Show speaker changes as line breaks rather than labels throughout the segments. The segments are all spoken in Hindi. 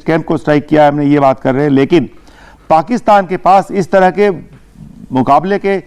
कैंप को स्ट्राइक किया है, हमने ये बात कर रहे हैं। लेकिन पाकिस्तान के पास इस तरह के मुकाबले के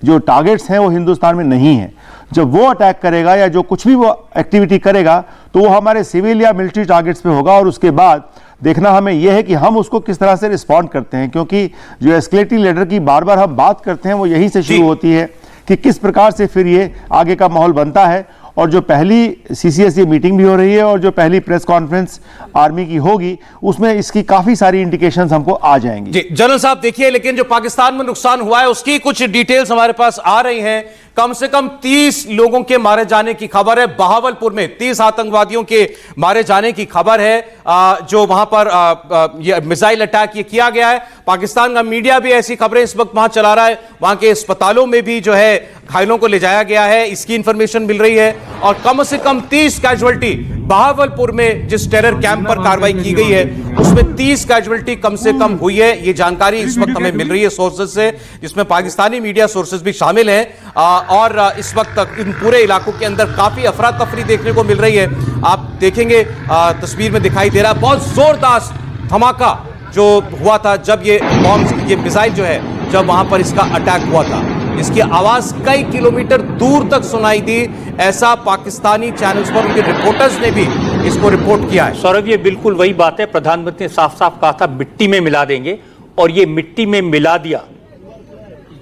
जो टारगेट्स हैं वो हिंदुस्तान में नहीं है। जब वो अटैक करेगा या जो कुछ भी वो एक्टिविटी करेगा तो वो हमारे सिविल या मिलिट्री टारगेट्स पे होगा, और उसके बाद देखना हमें यह है कि हम उसको किस तरह से रिस्पॉन्ड करते हैं, क्योंकि जो एस्केलेटिंग लेडर की बार बार हम बात करते हैं वो यहीं से शुरू होती है कि किस प्रकार से फिर ये आगे का माहौल बनता है। और जो पहली सीसीएस ये मीटिंग भी हो रही है और जो पहली प्रेस कॉन्फ्रेंस आर्मी की होगी उसमें इसकी काफी सारी इंडिकेशंस हमको आ जाएंगी।
जी जनरल साहब देखिए, लेकिन जो पाकिस्तान में नुकसान हुआ है उसकी कुछ डिटेल्स हमारे पास आ रही हैं। कम से कम 30 लोगों के मारे जाने की खबर है। बहावलपुर में 30 आतंकवादियों के मारे जाने की खबर है, जो वहां पर ये मिसाइल अटैक ये किया गया है। पाकिस्तान का मीडिया भी ऐसी खबरें इस वक्त वहां चला रहा है। वहां के अस्पतालों में भी जो है घायलों को ले जाया गया है, इसकी इंफॉर्मेशन मिल रही है। और कम से कम 30 कैजुअल्टी बहावलपुर में जिस टेरर कैंप पर कार्रवाई की गई है उसमें 30 कैजुअल्टी कम से कम हुई है। ये जानकारी इस वक्त हमें मिल रही है सोर्सेज से, जिसमें पाकिस्तानी मीडिया सोर्सेज भी शामिल हैं। और इस वक्त तक इन पूरे इलाकों के अंदर काफी अफरा तफरी देखने को मिल रही है। आप देखेंगे तस्वीर में दिखाई दे रहा है बहुत जोरदार धमाका जो हुआ था जब ये बॉम्ब, ये मिसाइल जो है जब वहां पर इसका अटैक हुआ था। इसकी आवाज कई किलोमीटर दूर तक सुनाई दी, ऐसा पाकिस्तानी चैनल्स पर उनके रिपोर्टर्स ने भी इसको रिपोर्ट किया है।
सौरभ, ये बिल्कुल वही बात है, प्रधानमंत्री ने साफ साफ कहा था मिट्टी में मिला देंगे, और ये मिट्टी में मिला दिया।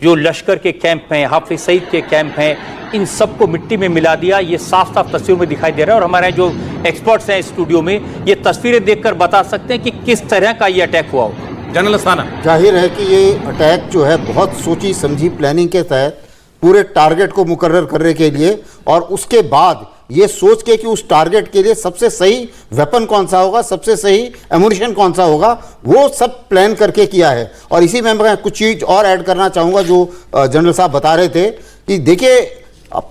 जो लश्कर के कैंप हैं, हाफिज सईद के कैंप हैं, इन सबको मिट्टी में मिला दिया। ये साफ साफ तस्वीरों में दिखाई दे रहा है। और हमारे जो एक्सपर्ट्स हैं स्टूडियो में, ये तस्वीरें देखकर बता सकते हैं कि किस तरह का ये अटैक हुआ होगा।
जनरल अस्थाना,
जाहिर है कि ये अटैक जो है बहुत सोची समझी प्लानिंग के तहत पूरे टारगेट को मुकर्रर करने के लिए, और उसके बाद ये सोच के कि उस टारगेट के लिए सबसे सही वेपन कौन सा होगा, सबसे सही एमुनिशन कौन सा होगा, वो सब प्लान करके किया है। और इसी में मैं कुछ चीज़ और ऐड करना चाहूँगा जो जनरल साहब बता रहे थे कि देखिए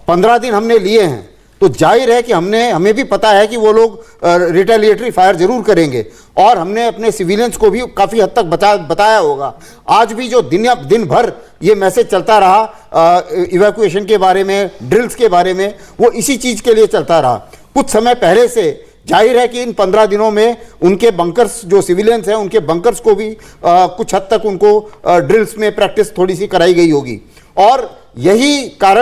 15 दिन हमने लिए हैं, तो जाहिर है कि हमें भी पता है कि वो लोग रिटेलिएटरी फायर जरूर करेंगे, और हमने अपने सिविलियंस को भी काफ़ी हद तक बताया होगा। आज भी जो दिन भर ये मैसेज चलता रहा इवैक्यूएशन के बारे में, ड्रिल्स के बारे में, वो इसी चीज़ के लिए चलता रहा। कुछ समय पहले से जाहिर है कि इन 15 दिनों में उनके बंकर्स, जो सिविलियंस हैं उनके बंकर्स को भी कुछ हद तक उनको ड्रिल्स में प्रैक्टिस थोड़ी सी कराई गई होगी, और यही कारण